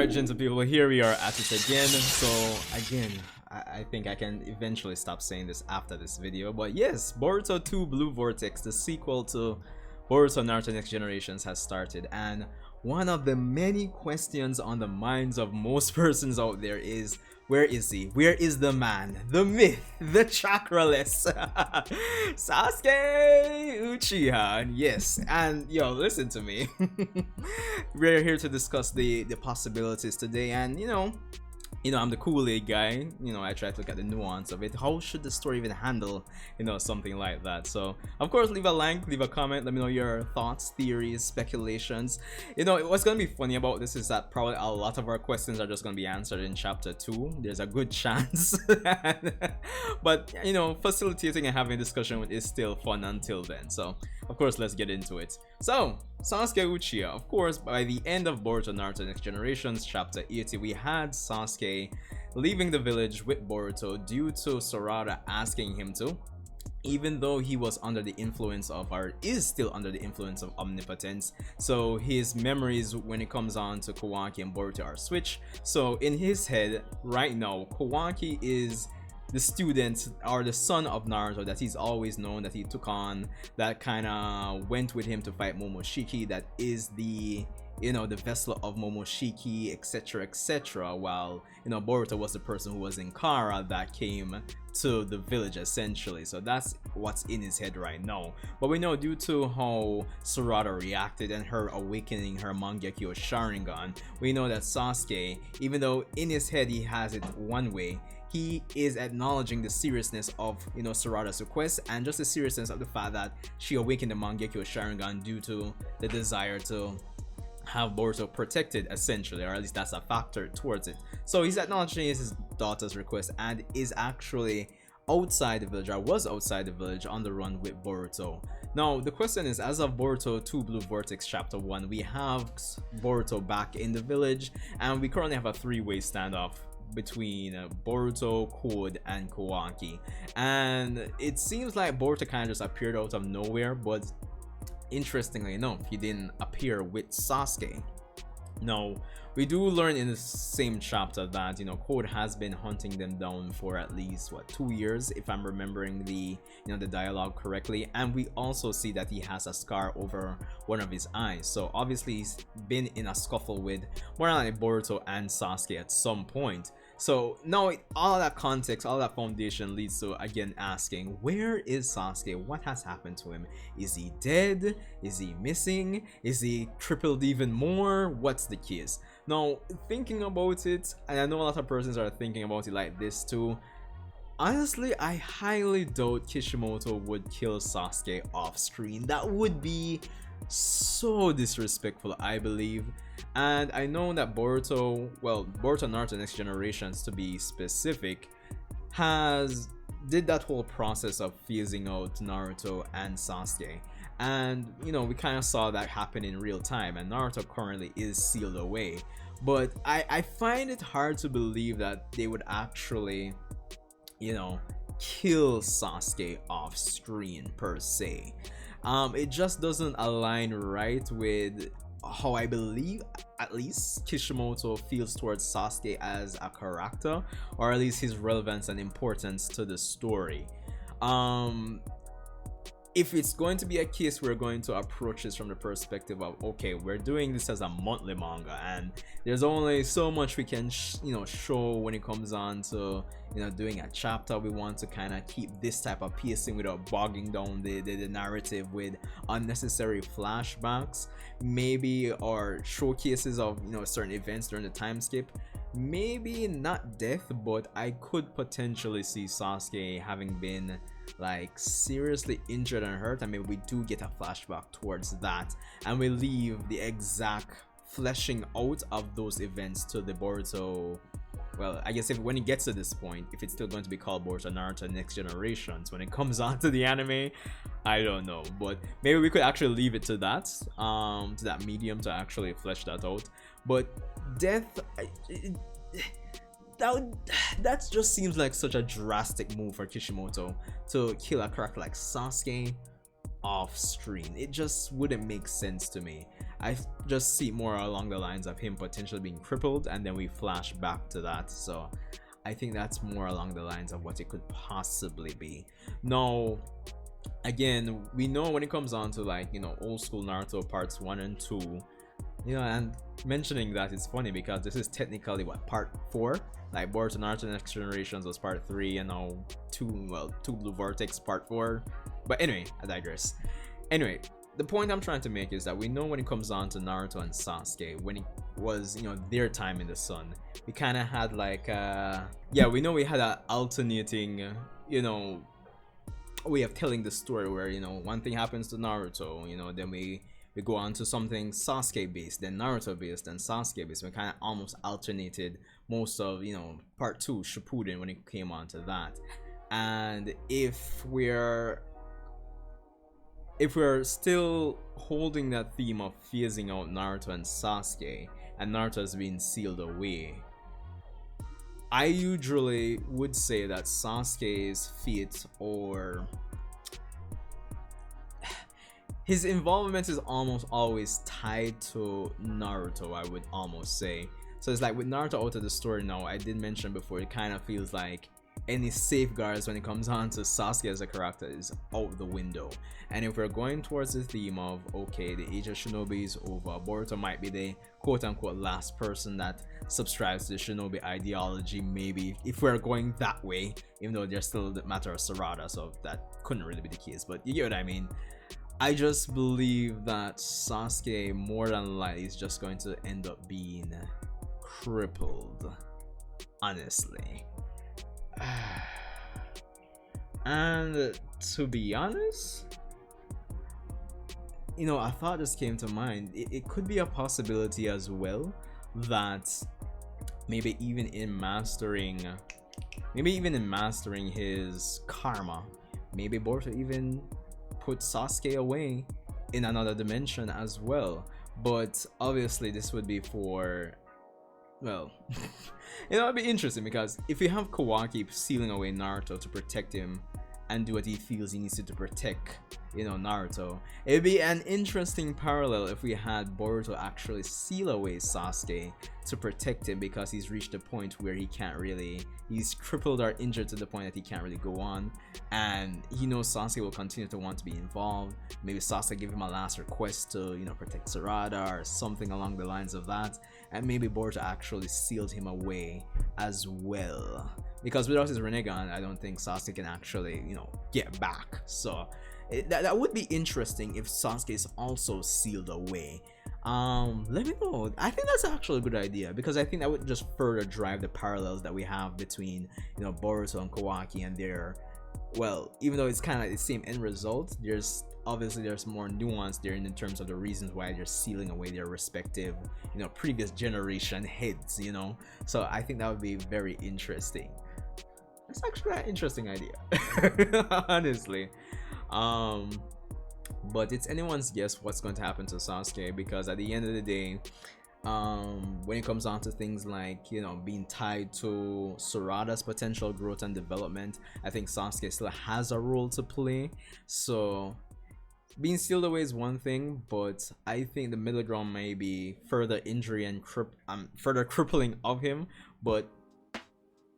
Alright, gentle people, here we are at it again. So again, I think I can eventually stop saying this after this video, but yes, Boruto 2 Blue Vortex, the sequel to Boruto Naruto Next Generations, has started, and one of the many questions on the minds of most persons out there is, where is he? Where is the man, the myth, the chakraless Sasuke Uchiha? And yes, and yo, listen to me. We're here to discuss the possibilities today, and you know, I'm the Kool-Aid guy. I try to look at the nuance of it. How should the story even handle, something like that? So, of course, leave a like, leave a comment. Let me know your thoughts, theories, speculations. What's going to be funny about this is that probably a lot of our questions are just going to be answered in chapter 2. There's a good chance. But, facilitating and having a discussion is still fun until then. So, of course, let's get into it. So, Sasuke Uchiha, of course, by the end of Boruto Naruto Next Generations, chapter 80, we had Sasuke leaving the village with Boruto due to Sarada asking him to, even though he was under the influence of, or is still under the influence of omnipotence. So his memories when it comes on to Kawaki and Boruto are switched. So in his head right now, Kawaki is the student or the son of Naruto that he's always known, that he took on, that kind of went with him to fight Momoshiki, that is the the vessel of Momoshiki, etc, etc, while Boruto was the person who was in Kara that came to the village essentially. So that's what's in his head right now. But we know, due to how Sarada reacted and her awakening her Mangekyo Sharingan, we know that Sasuke, even though in his head he has it one way, he is acknowledging the seriousness of Sarada's request, and just the seriousness of the fact that she awakened the Mangekyo Sharingan due to the desire to have Boruto protected essentially, or at least that's a factor towards it. So he's acknowledging his daughter's request and is actually outside the village, or was outside the village, on the run with Boruto. Now the question is, as of Boruto 2 Blue Vortex chapter 1, we have Boruto back in the village, and we currently have a three-way standoff between Boruto, Code, and Kawaki, and it seems like Boruto kind of just appeared out of nowhere, but interestingly enough, he didn't appear with Sasuke. Now, we do learn in the same chapter that Code has been hunting them down for at least 2 years, if I'm remembering the the dialogue correctly, and we also see that he has a scar over one of his eyes. So obviously he's been in a scuffle with more than likely Boruto and Sasuke at some point. So now all that context, all that foundation leads to again asking, where is Sasuke? What has happened to him? Is he dead? Is he missing? Is he crippled even more? What's the case? Now, thinking about it, and I know a lot of persons are thinking about it like this too, honestly, I highly doubt Kishimoto would kill Sasuke off screen. That would be so disrespectful, I believe. And I know that Boruto Naruto Next Generations, to be specific, did that whole process of phasing out Naruto and Sasuke, and we kind of saw that happen in real time, and Naruto currently is sealed away. But I find it hard to believe that they would actually kill Sasuke off screen per se. It just doesn't align right with how I believe at least Kishimoto feels towards Sasuke as a character, or at least his relevance and importance to the story. If it's going to be a case, we're going to approach this from the perspective of, okay, we're doing this as a monthly manga, and there's only so much we can show when it comes on to doing a chapter. We want to kind of keep this type of pacing without bogging down the narrative with unnecessary flashbacks, maybe, or showcases of certain events during the time skip. Maybe not death, but I could potentially see Sasuke having been seriously injured and hurt, and maybe we do get a flashback towards that, and we leave the exact fleshing out of those events to the Boruto. Well, I guess when it gets to this point, if it's still going to be called Boruto Naruto Next Generations when it comes on to the anime, I don't know. But maybe we could actually leave it to that medium to actually flesh that out. But death, that just seems like such a drastic move for Kishimoto to kill a character like Sasuke off screen. It just wouldn't make sense to me. I just see more along the lines of him potentially being crippled, and then we flash back to that. So I think that's more along the lines of what it could possibly be. Now, again, we know when it comes on to, like, you know, old school Naruto parts 1 and 2, you know, and mentioning that, it's funny because this is technically what, part 4? Like Boruto Naruto Next Generations was part 3, and now Two Blue Vortex part 4. But anyway, I digress. Anyway, the point I'm trying to make is that we know when it comes on to Naruto and Sasuke, when it was, you know, their time in the sun, we kind of had like yeah, we know we had a alternating, you know, way of telling the story where, you know, one thing happens to Naruto, you know, then we go on to something Sasuke based, then Naruto based, then Sasuke based. We kind of almost alternated most of, you know, part 2 Shippuden when it came on to that. And if we're still holding that theme of phasing out Naruto and Sasuke, and Naruto has been sealed away, I usually would say that Sasuke's fate, or his involvement, is almost always tied to Naruto, I would almost say. So it's like with Naruto out of the story now, I did mention before, it kind of feels like any safeguards when it comes on to Sasuke as a character is out the window. And if we're going towards the theme of, okay, the age of shinobi is over, Boruto might be the quote-unquote last person that subscribes to the shinobi ideology, maybe, if we're going that way, even though there's still the matter of Sarada, so that couldn't really be the case, but you get what I mean. I just believe that Sasuke more than likely is just going to end up being crippled, honestly. And to be honest, you know, a thought just came to mind. It could be a possibility as well that maybe even in mastering his karma, maybe Boruto even put Sasuke away in another dimension as well. But obviously this would be for, well, you know, it'd be interesting, because if you have Kawaki sealing away Naruto to protect him and do what he feels he needs to protect, you know, Naruto, it'd be an interesting parallel if we had Boruto actually seal away Sasuke to protect him, because he's reached a point where he can't really, he's crippled or injured to the point that he can't really go on, and he knows Sasuke will continue to want to be involved. Maybe Sasuke give him a last request to, you know, protect Sarada or something along the lines of that, and maybe Boruto actually sealed him away as well, because without his Rinnegan, I don't think Sasuke can actually, you know, get back. So that would be interesting if Sasuke is also sealed away. Let me know. I think that's actually a good idea, because I think that would just further drive the parallels that we have between, you know, Boruto and Kawaki and their, well, even though it's kind of like the same end result, there's more nuance there in terms of the reasons why they're sealing away their respective, you know, previous generation heads, you know. So I think that would be very interesting. That's actually an interesting idea, honestly. But it's anyone's guess what's going to happen to Sasuke, because at the end of the day, when it comes down to things like, you know, being tied to Sarada's potential growth and development, I think Sasuke still has a role to play. So being sealed away is one thing, but I think the middle ground may be further injury and further crippling of him, but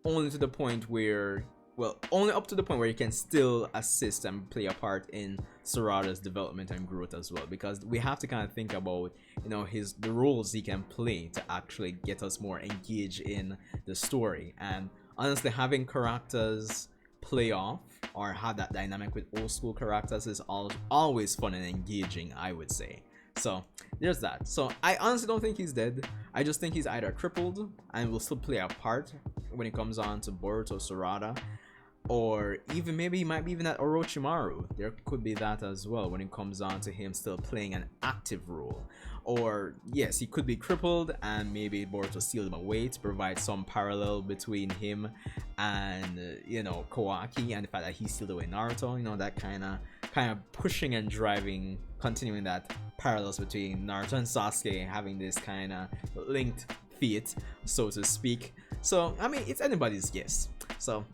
only to the point where, well, only up to the point where he can still assist and play a part in Sarada's development and growth as well, because we have to kind of think about, you know, the roles he can play to actually get us more engaged in the story. And honestly, having characters play off or have that dynamic with old school characters is always fun and engaging, I would say. So there's that. So I honestly don't think he's dead. I just think he's either crippled and will still play a part when it comes on to Boruto Sarada, or even maybe he might be even at Orochimaru. There could be that as well when it comes on to him still playing an active role. Or yes, he could be crippled and maybe Boruto sealed him away to provide some parallel between him and, you know, Kawaki, and the fact that he sealed away Naruto, you know, that kind of pushing and driving, continuing that parallels between Naruto and Sasuke having this kind of linked fate, so to speak. So I mean, it's anybody's guess. So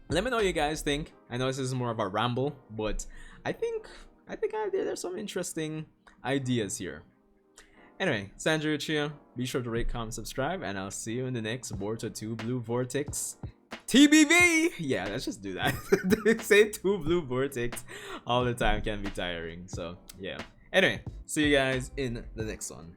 let me know what you guys think. I know this is more of a ramble, but I think there's some interesting ideas here. Anyway, Sanjay Uchiha, be sure to rate, comment, subscribe, and I'll see you in the next Boruto 2 Blue Vortex TBV. Yeah, let's just do that. Say 2 Blue Vortex all the time can be tiring. So yeah. Anyway, see you guys in the next one.